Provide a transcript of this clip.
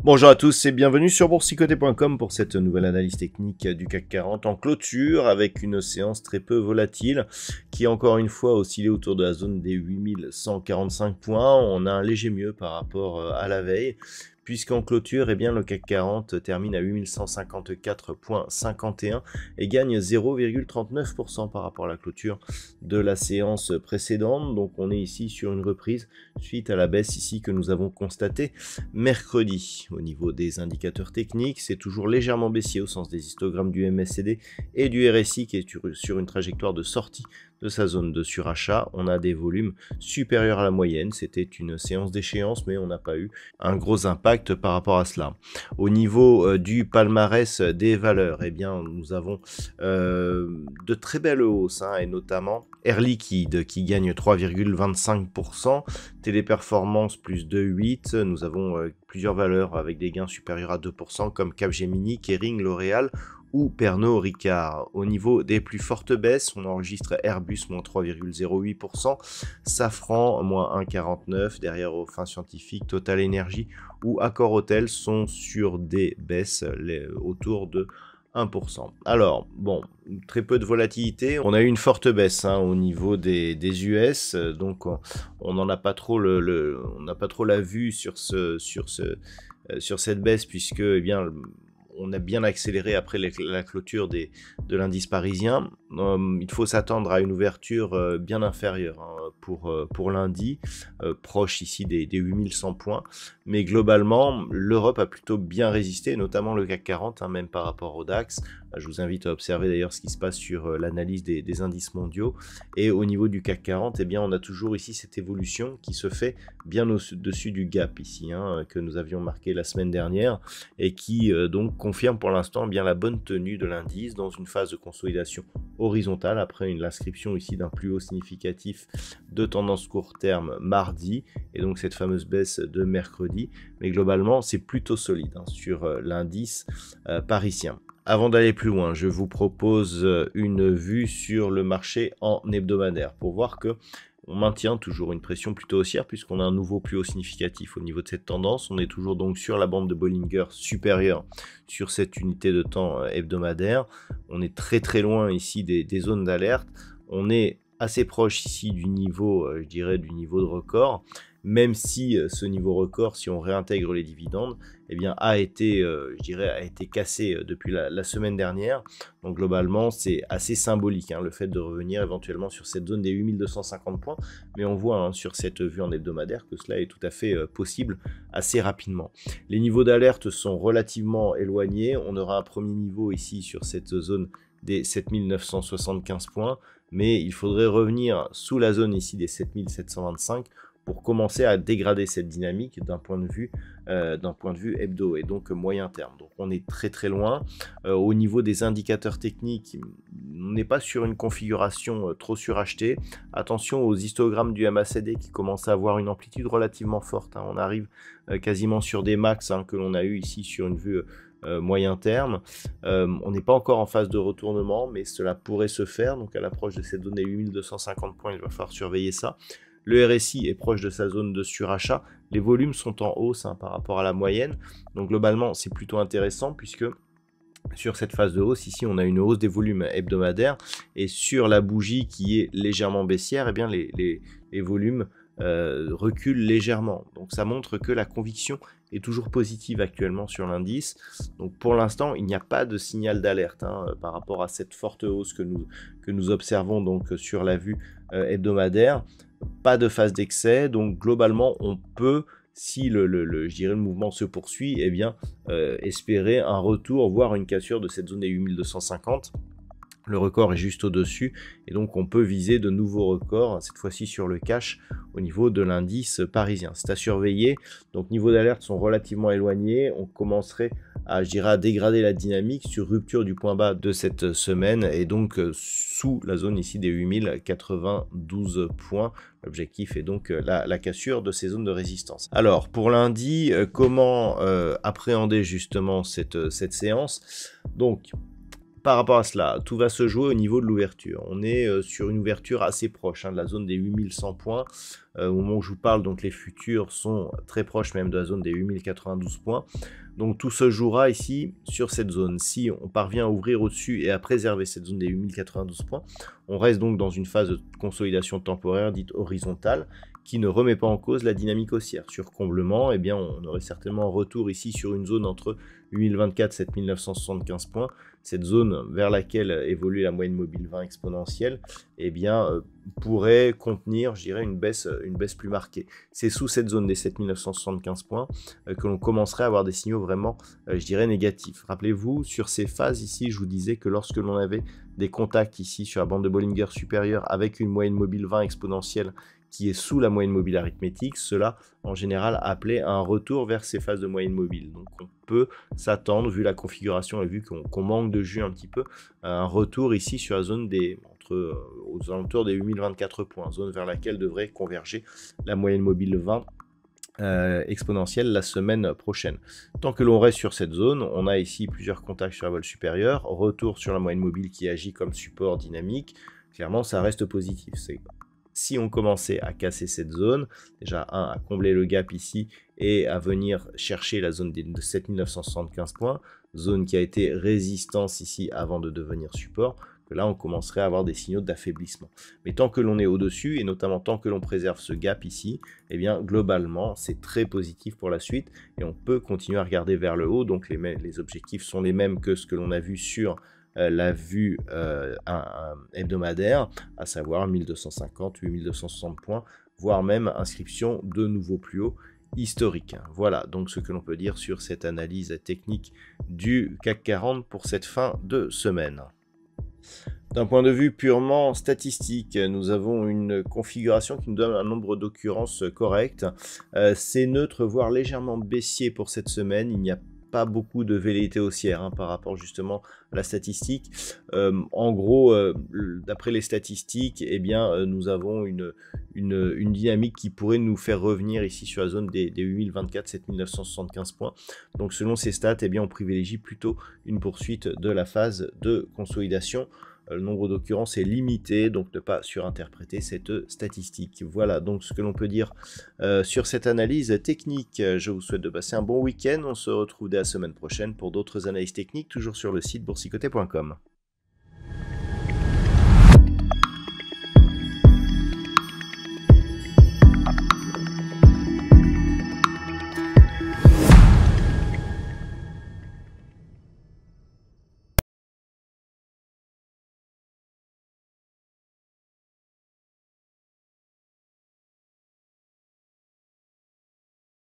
Bonjour à tous et bienvenue sur boursicoté.com pour cette nouvelle analyse technique du CAC 40 en clôture avec une séance très peu volatile qui encore une fois oscillé autour de la zone des 8145 points. On a un léger mieux par rapport à la veille puisqu'en clôture, eh bien, le CAC 40 termine à 8154,51 et gagne 0,39% par rapport à la clôture de la séance précédente. Donc on est ici sur une reprise suite à la baisse ici que nous avons constatée mercredi. Au niveau des indicateurs techniques, c'est toujours légèrement baissier au sens des histogrammes du MACD et du RSI qui est sur une trajectoire de sortie de sa zone de surachat. On a des volumes supérieurs à la moyenne. C'était une séance d'échéance, mais on n'a pas eu un gros impact par rapport à cela. Au niveau du palmarès des valeurs, eh bien, nous avons de très belles hausses, et notamment Air Liquide qui gagne 3,25%, Téléperformance plus 2,8%. Nous avons plusieurs valeurs avec des gains supérieurs à 2% comme Capgemini, Kering, L'Oréal ou Pernod Ricard. Au niveau des plus fortes baisses, on enregistre Airbus moins 3,08%, Safran moins 1,49%, derrière au Fin Scientifique, Total Energy ou Accor Hotel sont sur des baisses autour de 1%. Alors, bon, très peu de volatilité. On a eu une forte baisse au niveau des US, donc on n'en a pas trop on n'a pas trop la vue sur cette baisse puisque, eh bien, on a bien accéléré après la clôture de l'indice parisien. Il faut s'attendre à une ouverture bien inférieure pour lundi, proche ici des 8100 points. Mais globalement, l'Europe a plutôt bien résisté, notamment le CAC 40, même par rapport au DAX. Je vous invite à observer d'ailleurs ce qui se passe sur l'analyse des indices mondiaux. Et au niveau du CAC 40, eh bien, on a toujours ici cette évolution qui se fait bien au-dessus du gap ici, que nous avions marqué la semaine dernière et qui donc confirme pour l'instant bien la bonne tenue de l'indice dans une phase de consolidation horizontale après l'inscription ici d'un plus haut significatif de tendance court terme mardi et donc cette fameuse baisse de mercredi. Mais globalement, c'est plutôt solide sur l'indice parisien. Avant d'aller plus loin, je vous propose une vue sur le marché en hebdomadaire pour voir que on maintient toujours une pression plutôt haussière puisqu'on a un nouveau plus haut significatif au niveau de cette tendance. On est toujours donc sur la bande de Bollinger supérieure sur cette unité de temps hebdomadaire. On est très loin ici des zones d'alerte. On est assez proche ici du niveau, je dirais, du niveau de record. Même si ce niveau record, si on réintègre les dividendes, eh bien, a été cassé depuis la semaine dernière. Donc globalement, c'est assez symbolique, le fait de revenir éventuellement sur cette zone des 8250 points. Mais on voit sur cette vue en hebdomadaire que cela est tout à fait possible assez rapidement. Les niveaux d'alerte sont relativement éloignés. On aura un premier niveau ici sur cette zone des 7975 points. Mais il faudrait revenir sous la zone ici des 7725 pour commencer à dégrader cette dynamique d'un point de vue hebdo et donc moyen terme. Donc on est très loin. Au niveau des indicateurs techniques, on n'est pas sur une configuration trop surachetée. Attention aux histogrammes du MACD qui commencent à avoir une amplitude relativement forte. On arrive quasiment sur des max que l'on a eu ici sur une vue moyen terme. On n'est pas encore en phase de retournement, mais cela pourrait se faire. Donc à l'approche de cette zone des 8250 points, il va falloir surveiller ça. Le RSI est proche de sa zone de surachat. Les volumes sont en hausse par rapport à la moyenne. Donc globalement, c'est plutôt intéressant puisque sur cette phase de hausse, ici, on a une hausse des volumes hebdomadaires. Et sur la bougie qui est légèrement baissière, eh bien, les volumes reculent légèrement. Donc ça montre que la conviction est toujours positive actuellement sur l'indice. Donc pour l'instant, il n'y a pas de signal d'alerte par rapport à cette forte hausse que nous observons donc sur la vue hebdomadaire. Pas de phase d'excès, donc globalement on peut, si je dirais le mouvement se poursuit, eh bien espérer un retour, voire une cassure de cette zone des 8250 Le record est juste au-dessus et donc on peut viser de nouveaux records, cette fois-ci sur le cash au niveau de l'indice parisien. C'est à surveiller, donc niveau d'alerte sont relativement éloignés, on commencerait à, je dirais, à dégrader la dynamique sur rupture du point bas de cette semaine et donc sous la zone ici des 8092 points. L'objectif est donc la cassure de ces zones de résistance. Alors pour lundi, comment appréhender justement cette séance? Donc par rapport à cela, tout va se jouer au niveau de l'ouverture. On est sur une ouverture assez proche de la zone des 8100 points. Au moment où je vous parle, donc les futurs sont très proches même de la zone des 8092 points. Donc tout se jouera ici sur cette zone. Si on parvient à ouvrir au-dessus et à préserver cette zone des 8092 points, on reste donc dans une phase de consolidation temporaire dite horizontale qui ne remet pas en cause la dynamique haussière. Sur comblement, eh bien, on aurait certainement un retour ici sur une zone entre 8024 et 7975 points. Cette zone vers laquelle évolue la moyenne mobile 20 exponentielle, eh bien, pourrait contenir, je dirais, une baisse plus marquée. C'est sous cette zone des 7975 points que l'on commencerait à avoir des signaux vraiment, je dirais, négatifs. Rappelez-vous, sur ces phases ici, je vous disais que lorsque l'on avait des contacts ici sur la bande de Bollinger supérieure avec une moyenne mobile 20 exponentielle qui est sous la moyenne mobile arithmétique, cela en général appelait un retour vers ces phases de moyenne mobile. Donc on peut s'attendre, vu la configuration et vu qu'on manque de jus un petit peu, à un retour ici sur la zone des aux alentours des 8024 points, zone vers laquelle devrait converger la moyenne mobile 20 exponentielle la semaine prochaine. Tant que l'on reste sur cette zone, on a ici plusieurs contacts sur la vol supérieure, retour sur la moyenne mobile qui agit comme support dynamique. Clairement, ça reste positif. Si on commençait à casser cette zone, déjà à combler le gap ici et à venir chercher la zone de 7975 points, zone qui a été résistance ici avant de devenir support, que là on commencerait à avoir des signaux d'affaiblissement. Mais tant que l'on est au-dessus, et notamment tant que l'on préserve ce gap ici, eh bien globalement c'est très positif pour la suite et on peut continuer à regarder vers le haut. Donc les objectifs sont les mêmes que ce que l'on a vu sur la vue hebdomadaire, à savoir 1250, 8260 points, voire même inscription de nouveaux plus hauts historiques. Voilà donc ce que l'on peut dire sur cette analyse technique du CAC 40 pour cette fin de semaine. D'un point de vue purement statistique, nous avons une configuration qui nous donne un nombre d'occurrences correct. C'est neutre, voire légèrement baissier pour cette semaine. Il n'y a pas beaucoup de velléité haussière par rapport justement à la statistique. En gros, d'après les statistiques, eh bien, nous avons une dynamique qui pourrait nous faire revenir ici sur la zone des 8024, 7975 points. Donc selon ces stats, eh bien, on privilégie plutôt une poursuite de la phase de consolidation. Le nombre d'occurrences est limité, donc ne pas surinterpréter cette statistique. Voilà donc ce que l'on peut dire sur cette analyse technique. Je vous souhaite de passer un bon week-end. On se retrouve dès la semaine prochaine pour d'autres analyses techniques, toujours sur le site boursicoté.com.